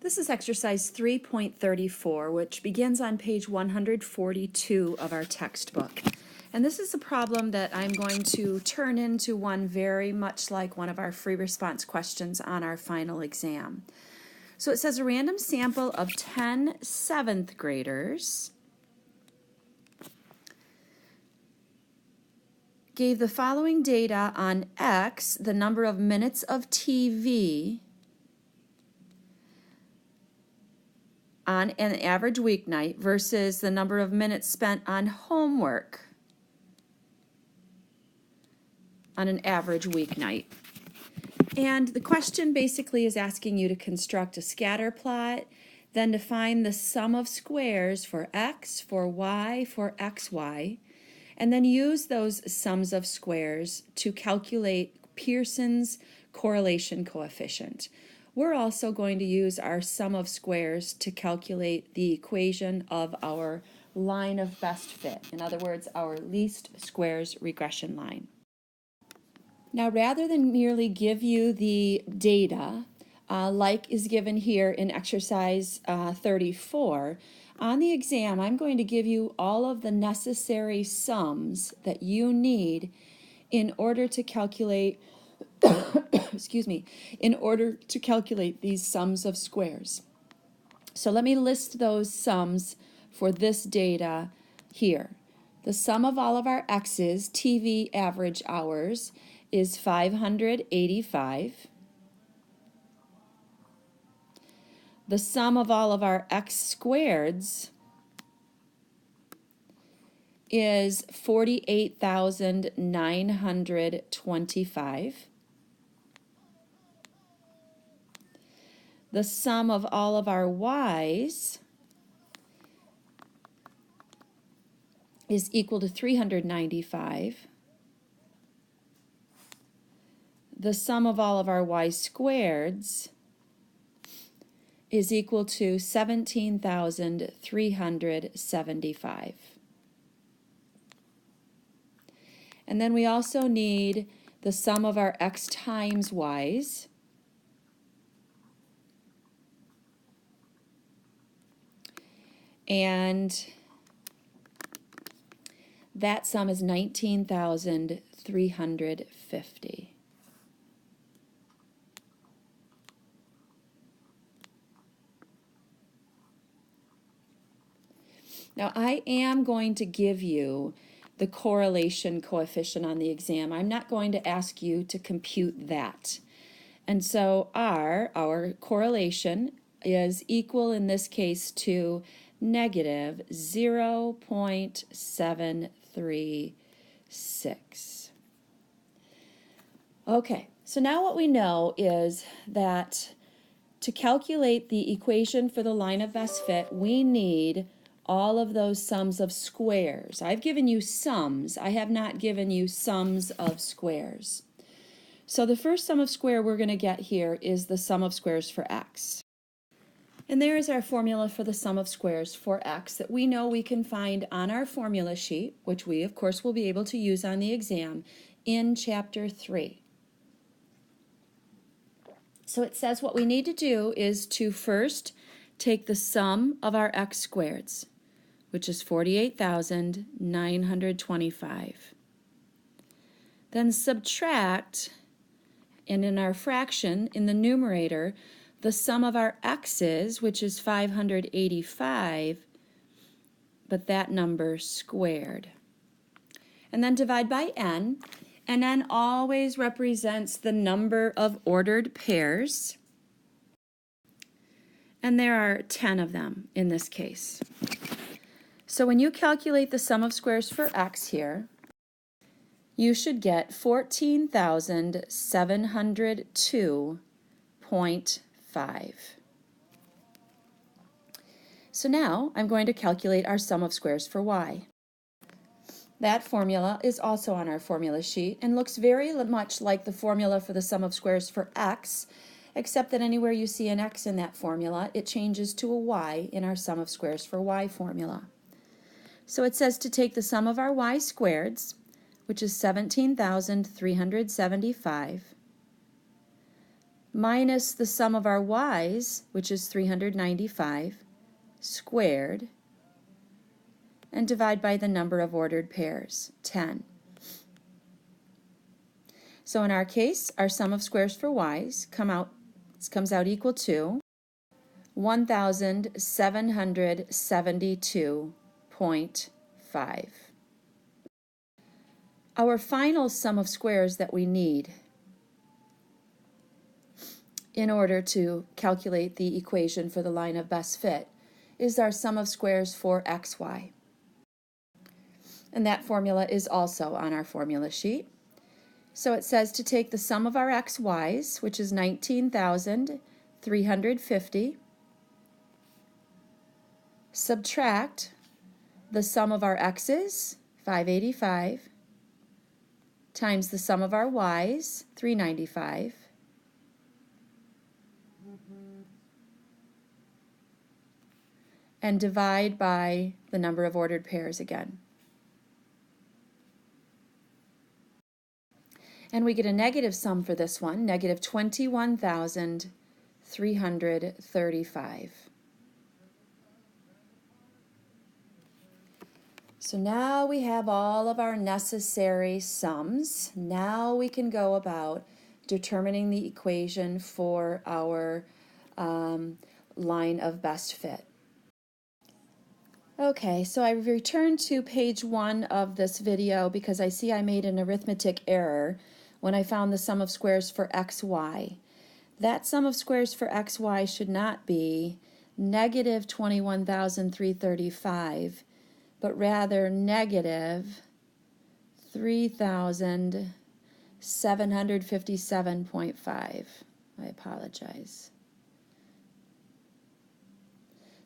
This is exercise 3.34, which begins on page 142 of our textbook. And this is a problem that I'm going to turn into one very much like one of our free response questions on our final exam. So it says a random sample of 10 seventh graders gave the following data on X, the number of minutes of TV on an average weeknight versus the number of minutes spent on homework on an average weeknight. And the question basically is asking you to construct a scatter plot, then to find the sum of squares for X, for Y, for XY, and then use those sums of squares to calculate Pearson's correlation coefficient. We're also going to use our sum of squares to calculate the equation of our line of best fit. In other words, our least squares regression line. Now, rather than merely give you the data, like is given here in exercise 34, on the exam, I'm going to give you all of the necessary sums that you need in order to calculate excuse me, in order to calculate these sums of squares. So let me list those sums for this data here. The sum of all of our X's, TV average hours, is 585. The sum of all of our X squareds is 48,925. The sum of all of our Y's is equal to 395. The sum of all of our Y squareds is equal to 17,375. And then we also need the sum of our X times Y's. And that sum is 19,350. Now, I am going to give you the correlation coefficient on the exam. I'm not going to ask you to compute that. And so our correlation is equal in this case to negative 0.736. Okay, so now what we know is that to calculate the equation for the line of best fit, we need all of those sums of squares. I've given you sums. I have not given you sums of squares. So the first sum of square we're going to get here is the sum of squares for X. And there is our formula for the sum of squares for X that we know we can find on our formula sheet, which we, of course, will be able to use on the exam in Chapter 3. So it says what we need to do is to first take the sum of our X squareds, which is 48,925. Then subtract, and in our fraction, in the numerator, the sum of our X's, which is 585, but that number squared. And then divide by n, and n always represents the number of ordered pairs, and there are 10 of them in this case. So when you calculate the sum of squares for X here, you should get 14,702.5. So now I'm going to calculate our sum of squares for Y. That formula is also on our formula sheet and looks very much like the formula for the sum of squares for X, except that anywhere you see an X in that formula, it changes to a Y in our sum of squares for Y formula. So it says to take the sum of our Y squareds, which is 17,375, minus the sum of our y's, which is 395, squared, and divide by the number of ordered pairs, 10. So in our case, our sum of squares for y's comes out equal to 1,772.5. Our final sum of squares that we need in order to calculate the equation for the line of best fit is our sum of squares for xy. And that formula is also on our formula sheet. So it says to take the sum of our xy's, which is 19,350, subtract the sum of our x's, 585, times the sum of our y's, 395, and divide by the number of ordered pairs again. And we get a negative sum for this one, negative 21,335. So now we have all of our necessary sums. Now we can go about determining the equation for our line of best fit. Okay, so I returned to page 1 of this video because I see I made an arithmetic error when I found the sum of squares for xy. That sum of squares for xy should not be negative 21,335, but rather negative 3,757.5. I apologize.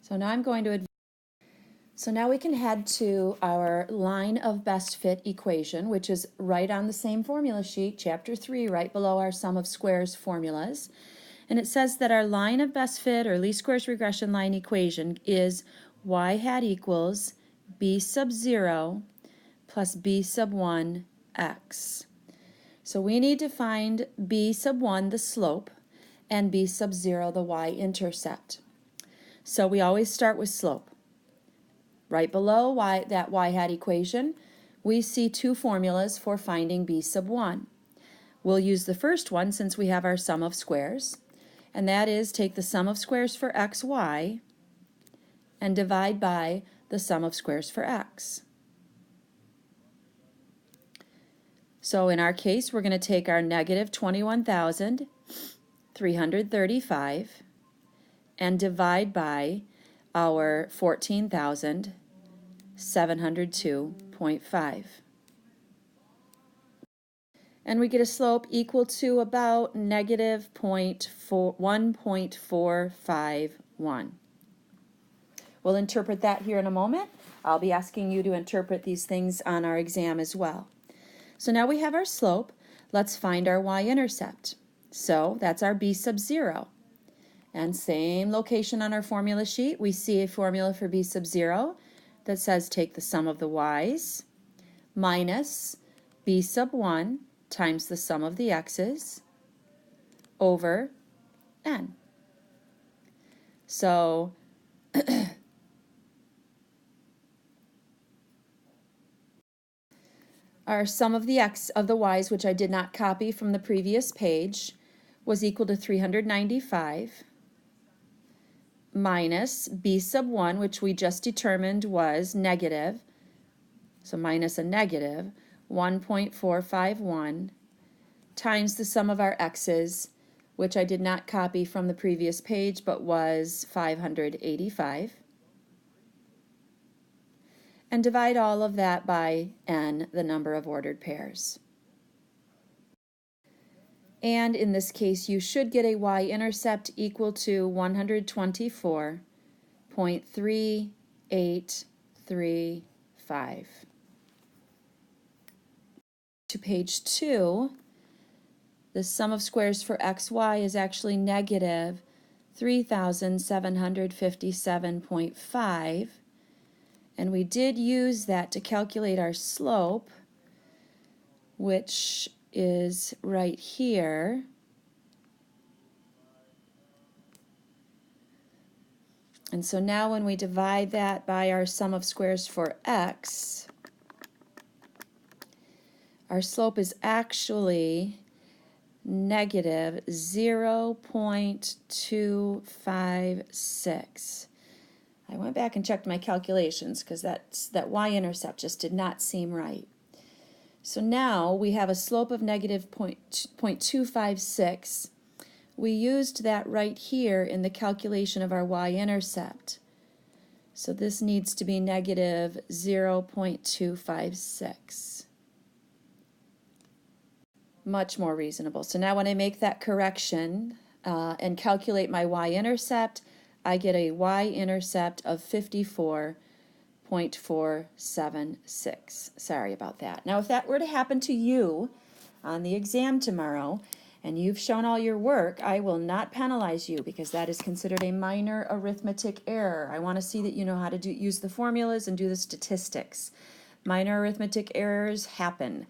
So now I'm going to So now we can head to our line of best fit equation, which is right on the same formula sheet, chapter 3, right below our sum of squares formulas. And it says that our line of best fit or least squares regression line equation is y hat equals b sub 0 plus b sub 1 x. So we need to find b sub 1, the slope, and b sub 0, the y-intercept. So we always start with slope. Right below that y hat equation, we see two formulas for finding b sub 1. We'll use the first one since we have our sum of squares, and that is take the sum of squares for xy and divide by the sum of squares for x. So in our case, we're going to take our negative 21,335 and divide by our 14,702.5. And we get a slope equal to about negative 1.451. We'll interpret that here in a moment. I'll be asking you to interpret these things on our exam as well. So now we have our slope. Let's find our y-intercept. So that's our b sub 0. And same location on our formula sheet, we see a formula for b sub 0 that says take the sum of the y's minus b sub 1 times the sum of the x's over n. So our sum of the y's, which I did not copy from the previous page, was equal to 395 minus b sub 1, which we just determined was negative, so minus a negative 1.451 times the sum of our x's, which I did not copy from the previous page but was 585, and divide all of that by n, the number of ordered pairs. And in this case, you should get a y-intercept equal to 124.3835. To page 2, the sum of squares for xy is actually negative 3,757.5, and we did use that to calculate our slope, which is right here. And so now when we divide that by our sum of squares for x, our slope is actually negative 0.256. I went back and checked my calculations because that y-intercept just did not seem right. So now we have a slope of negative 0.256. We used that right here in the calculation of our y-intercept. So this needs to be negative 0.256. Much more reasonable. So now when I make that correction and calculate my y-intercept, I get a y-intercept of 54.476. Sorry about that. Now if that were to happen to you on the exam tomorrow, and you've shown all your work, I will not penalize you because that is considered a minor arithmetic error. I want to see that you know how to use the formulas and do the statistics. Minor arithmetic errors happen.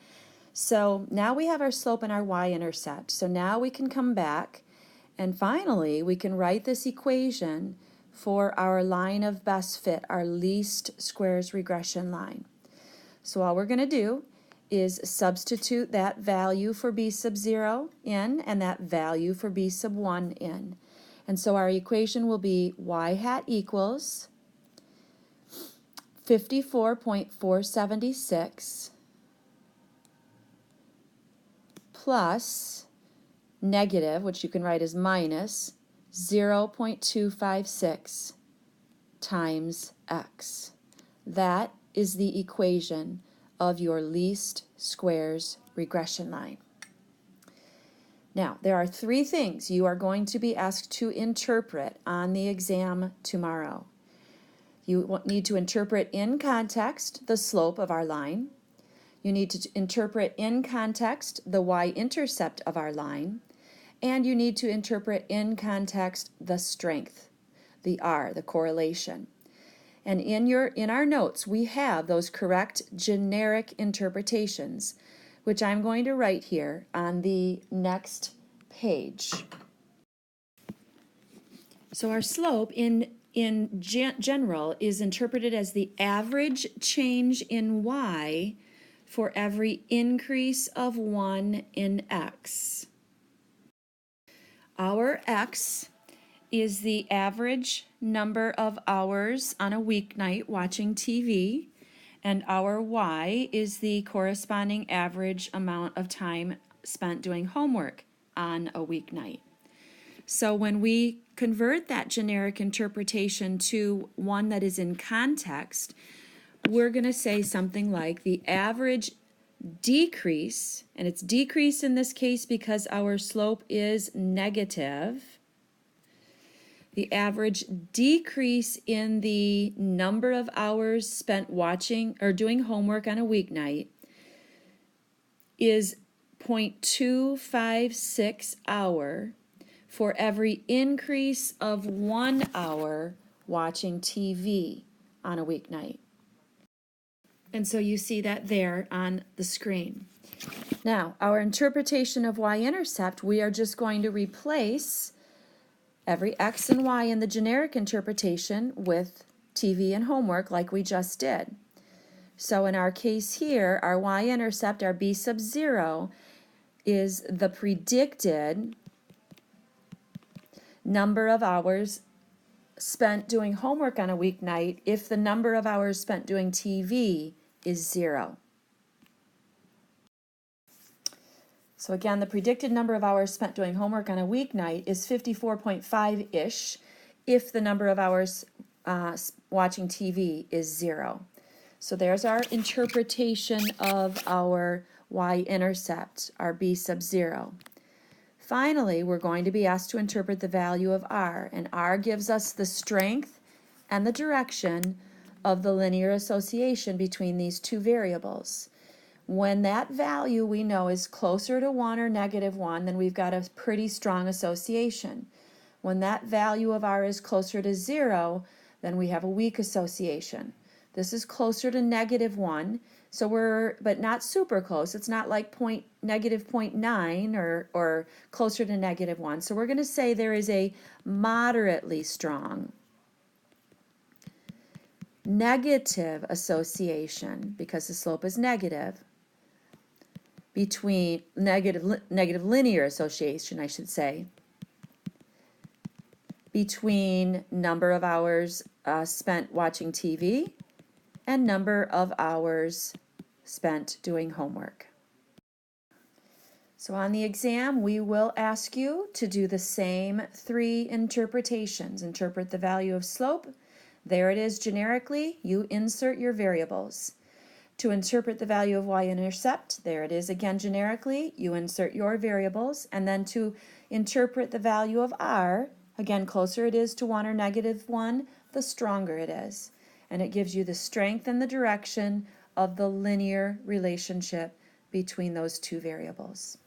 So now we have our slope and our y-intercept. So now we can come back and finally we can write this equation for our line of best fit, our least squares regression line. So all we're going to do is substitute that value for b sub 0 in and that value for b sub 1 in. And so our equation will be y hat equals 54.476 plus negative, which you can write as minus, 0.256 times x. That is the equation of your least squares regression line. Now, there are three things you are going to be asked to interpret on the exam tomorrow. You need to interpret in context the slope of our line. You need to interpret in context the y-intercept of our line. And you need to interpret in context the strength, the R, the correlation. And in our notes, we have those correct generic interpretations, which I'm going to write here on the next page. So our slope in general is interpreted as the average change in y for every increase of 1 in x. Our x is the average number of hours on a weeknight watching TV, and our y is the corresponding average amount of time spent doing homework on a weeknight. So when we convert that generic interpretation to one that is in context, we're going to say something like the average decrease, and it's decrease in this case because our slope is negative. The average decrease in the number of hours spent watching or doing homework on a weeknight is 0.256 hour for every increase of 1 hour watching TV on a weeknight. And so you see that there on the screen. Now, our interpretation of y-intercept, we are just going to replace every x and y in the generic interpretation with TV and homework like we just did. So in our case here, our y-intercept, our b sub 0, is the predicted number of hours spent doing homework on a weeknight if the number of hours spent doing TV is 0. So again, the predicted number of hours spent doing homework on a weeknight is 54.5-ish if the number of hours watching TV is 0. So there's our interpretation of our y-intercept, our b sub 0. Finally, we're going to be asked to interpret the value of r, and r gives us the strength and the direction of the linear association between these two variables. When that value we know is closer to 1 or negative 1, then we've got a pretty strong association. When that value of r is closer to 0, then we have a weak association. This is closer to negative 1, so but not super close. It's not like negative 0.9 or closer to negative 1. So we're going to say there is a moderately strong negative association, because the slope is negative, between negative linear association, I should say, between number of hours spent watching TV and number of hours spent doing homework. So on the exam, we will ask you to do the same three interpretations. Interpret the value of slope. There it is generically. You insert your variables. To interpret the value of y-intercept, there it is again generically. You insert your variables. And then to interpret the value of r, again, closer it is to 1 or -1, the stronger it is. And it gives you the strength and the direction of the linear relationship between those two variables.